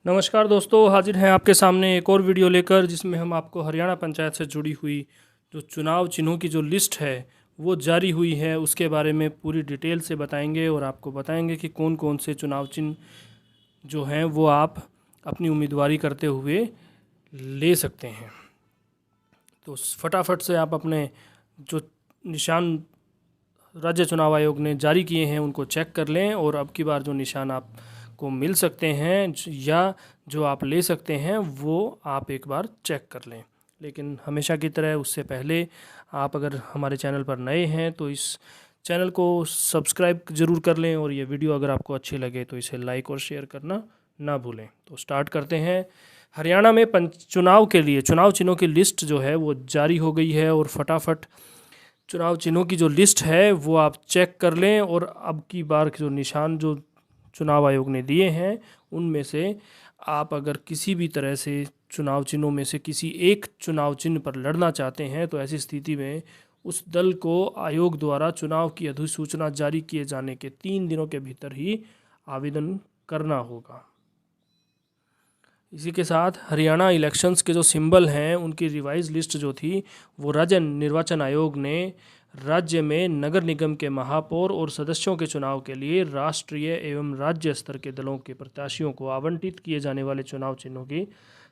नमस्कार दोस्तों, हाजिर हैं आपके सामने एक और वीडियो लेकर जिसमें हम आपको हरियाणा पंचायत से जुड़ी हुई जो चुनाव चिन्हों की जो लिस्ट है वो जारी हुई है उसके बारे में पूरी डिटेल से बताएंगे और आपको बताएंगे कि कौन कौन से चुनाव चिन्ह जो हैं वो आप अपनी उम्मीदवारी करते हुए ले सकते हैं। तो फटाफट से आप अपने जो निशान राज्य चुनाव आयोग ने जारी किए हैं उनको चेक कर लें और अब की बार जो निशान आपको मिल सकते हैं या जो आप ले सकते हैं वो आप एक बार चेक कर लें। लेकिन हमेशा की तरह उससे पहले आप अगर हमारे चैनल पर नए हैं तो इस चैनल को सब्सक्राइब ज़रूर कर लें और ये वीडियो अगर आपको अच्छी लगे तो इसे लाइक और शेयर करना ना भूलें। तो स्टार्ट करते हैं। हरियाणा में चुनाव के लिए चुनाव चिन्हों की लिस्ट जो है वो जारी हो गई है और फटाफट चुनाव चिन्हों की जो लिस्ट है वो आप चेक कर लें और अब की बार जो निशान जो चुनाव आयोग ने दिए हैं उनमें से आप अगर किसी भी तरह से चुनाव चिन्हों में से किसी एक चुनाव चिन्ह पर लड़ना चाहते हैं तो ऐसी स्थिति में उस दल को आयोग द्वारा चुनाव की अधिसूचना जारी किए जाने के 3 दिनों के भीतर ही आवेदन करना होगा। इसी के साथ हरियाणा इलेक्शंस के जो सिंबल हैं उनकी रिवाइज लिस्ट जो थी वो राज्य निर्वाचन आयोग ने राज्य में नगर निगम के महापौर और सदस्यों के चुनाव के लिए राष्ट्रीय एवं राज्य स्तर के दलों के प्रत्याशियों को आवंटित किए जाने वाले चुनाव चिन्हों की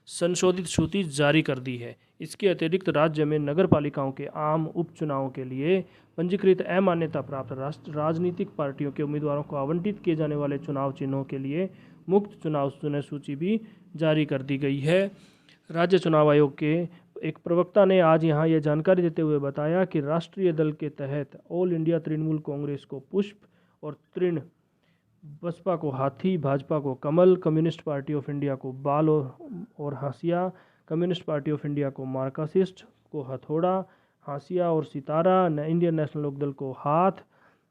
संशोधित सूची जारी कर दी है। इसके अतिरिक्त राज्य में नगर पालिकाओं के आम उपचुनावों के लिए पंजीकृत अमान्यता प्राप्त राजनीतिक पार्टियों के उम्मीदवारों को आवंटित किए जाने वाले चुनाव चिन्हों के लिए मुक्त चुनाव सूची भी जारी कर दी गई है। राज्य चुनाव आयोग के एक प्रवक्ता ने आज यहां यह जानकारी देते हुए बताया कि राष्ट्रीय दल के तहत ऑल इंडिया तृणमूल कांग्रेस को पुष्प और तृण, बसपा को हाथी, भाजपा को कमल, कम्युनिस्ट पार्टी ऑफ इंडिया को बाल और हाशिया, कम्युनिस्ट पार्टी ऑफ इंडिया को मार्क्सिस्ट को हथौड़ा, हाशिया और सितारा, इंडियन नेशनल लोकदल को हाथ,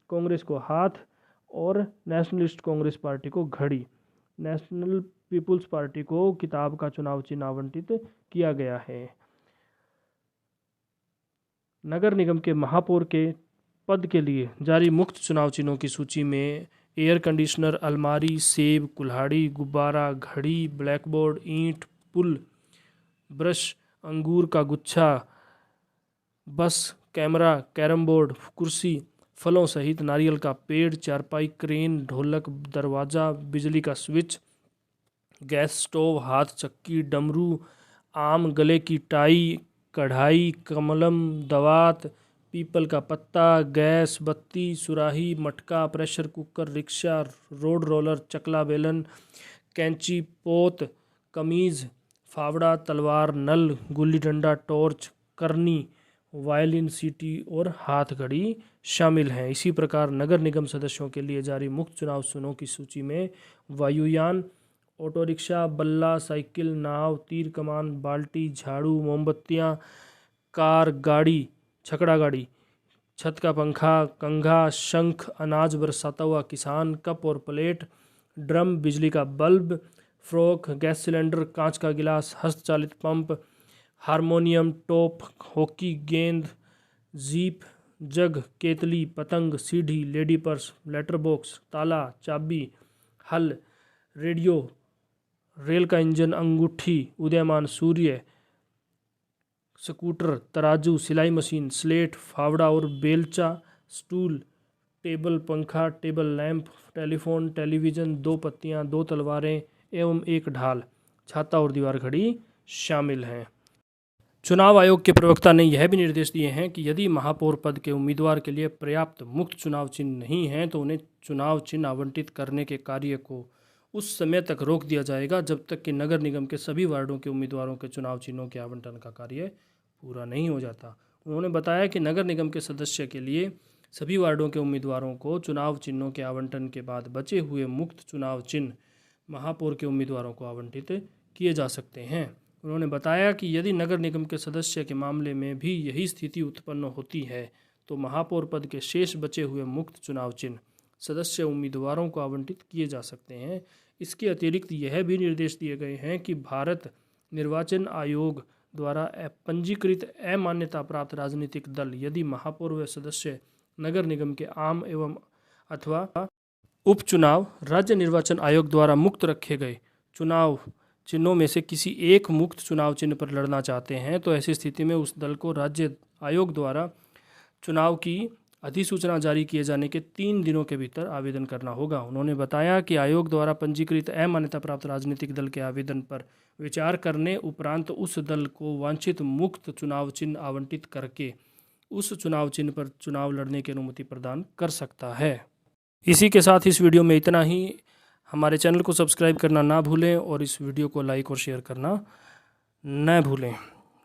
कांग्रेस को हाथ और नेशनलिस्ट कांग्रेस पार्टी को घड़ी, नेशनल पीपुल्स पार्टी को किताब का चुनाव चिन्ह आवंटित किया गया है। नगर निगम के महापौर के पद के लिए जारी मुक्त चुनाव चिन्हों की सूची में एयर कंडीशनर, अलमारी, सेब, कुल्हाड़ी, गुब्बारा, घड़ी, ब्लैकबोर्ड, ईंट, पुल, ब्रश, अंगूर का गुच्छा, बस, कैमरा, कैरम बोर्ड, कुर्सी, फलों सहित नारियल का पेड़, चारपाई, क्रेन, ढोलक, दरवाज़ा, बिजली का स्विच, गैस स्टोव, हाथ चक्की, डमरू, आम, गले की टाई, कढ़ाई, कमलम, दवात, पीपल का पत्ता, गैस, बत्ती, सुराही, मटका, pressure cooker, rickshaw, road roller, चकला बेलन, कैंची, पोत, कमीज, फावड़ा, तलवार, नल, गुल्ली डंडा, टॉर्च, करनी, वायलिन, सीटी और हाथ घड़ी शामिल हैं। इसी प्रकार नगर निगम सदस्यों के लिए जारी मुक्त चुनाव चिन्हों की सूची में वायुयान, ऑटो रिक्शा, बल्ला, साइकिल, नाव, तीर कमान, बाल्टी, झाड़ू, मोमबत्तियाँ, कार, गाड़ी, छकड़ा गाड़ी, छत का पंखा, कंघा, शंख, अनाज बरसाता हुआ किसान, कप और प्लेट, ड्रम, बिजली का बल्ब, फ्रॉक, गैस सिलेंडर, कांच का गिलास, हस्तचालित पंप, हारमोनियम, टोप, हॉकी गेंद, जीप, जग, केतली, पतंग, सीढ़ी, लेडी पर्स, लेटर बॉक्स, ताला, चाबी, हल, रेडियो, रेल का इंजन, अंगूठी, उदयमान सूर्य, स्कूटर, तराजू, सिलाई मशीन, स्लेट, फावड़ा और बेलचा, स्टूल, टेबल, पंखा, टेबल लैंप, टेलीफोन, टेलीविज़न, 2 पत्तियां, 2 तलवारें एवं 1 ढाल, छाता और दीवार घड़ी शामिल हैं। चुनाव आयोग के प्रवक्ता ने यह भी निर्देश दिए हैं कि यदि महापौर पद के उम्मीदवार के लिए पर्याप्त मुक्त चुनाव चिन्ह नहीं हैं तो उन्हें चुनाव चिन्ह आवंटित करने के कार्य को उस समय तक रोक दिया जाएगा जब तक कि नगर निगम के सभी वार्डों के उम्मीदवारों के चुनाव चिन्हों के आवंटन का कार्य पूरा नहीं हो जाता। उन्होंने बताया कि नगर निगम के सदस्य के लिए सभी वार्डों के उम्मीदवारों को चुनाव चिन्हों के आवंटन के बाद बचे हुए मुक्त चुनाव चिन्ह महापौर के उम्मीदवारों को आवंटित किए जा सकते हैं। उन्होंने बताया कि यदि नगर निगम के सदस्य के मामले में भी यही स्थिति उत्पन्न होती है तो महापौर पद के शेष बचे हुए मुक्त चुनाव चिन्ह सदस्य उम्मीदवारों को आवंटित किए जा सकते हैं। इसके अतिरिक्त यह भी निर्देश दिए गए हैं कि भारत निर्वाचन आयोग द्वारा पंजीकृत अमान्यता प्राप्त राजनीतिक दल यदि महापौर व सदस्य नगर निगम के आम एवं अथवा उपचुनाव राज्य निर्वाचन आयोग द्वारा मुक्त रखे गए चुनाव चिन्हों में से किसी एक मुक्त चुनाव चिन्ह पर लड़ना चाहते हैं तो ऐसी स्थिति में उस दल को राज्य आयोग द्वारा चुनाव की अधिसूचना जारी किए जाने के 3 दिनों के भीतर आवेदन करना होगा। उन्होंने बताया कि आयोग द्वारा पंजीकृत अमान्यता प्राप्त राजनीतिक दल के आवेदन पर विचार करने उपरांत उस दल को वांछित मुक्त चुनाव चिन्ह आवंटित करके उस चुनाव चिन्ह पर चुनाव लड़ने की अनुमति प्रदान कर सकता है। इसी के साथ इस वीडियो में इतना ही। हमारे चैनल को सब्सक्राइब करना ना भूलें और इस वीडियो को लाइक और शेयर करना न भूलें।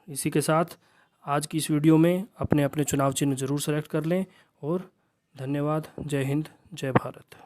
इसी के साथ आज की इस वीडियो में अपने अपने चुनाव चिन्ह जरूर सेलेक्ट कर लें और धन्यवाद। जय हिंद, जय भारत।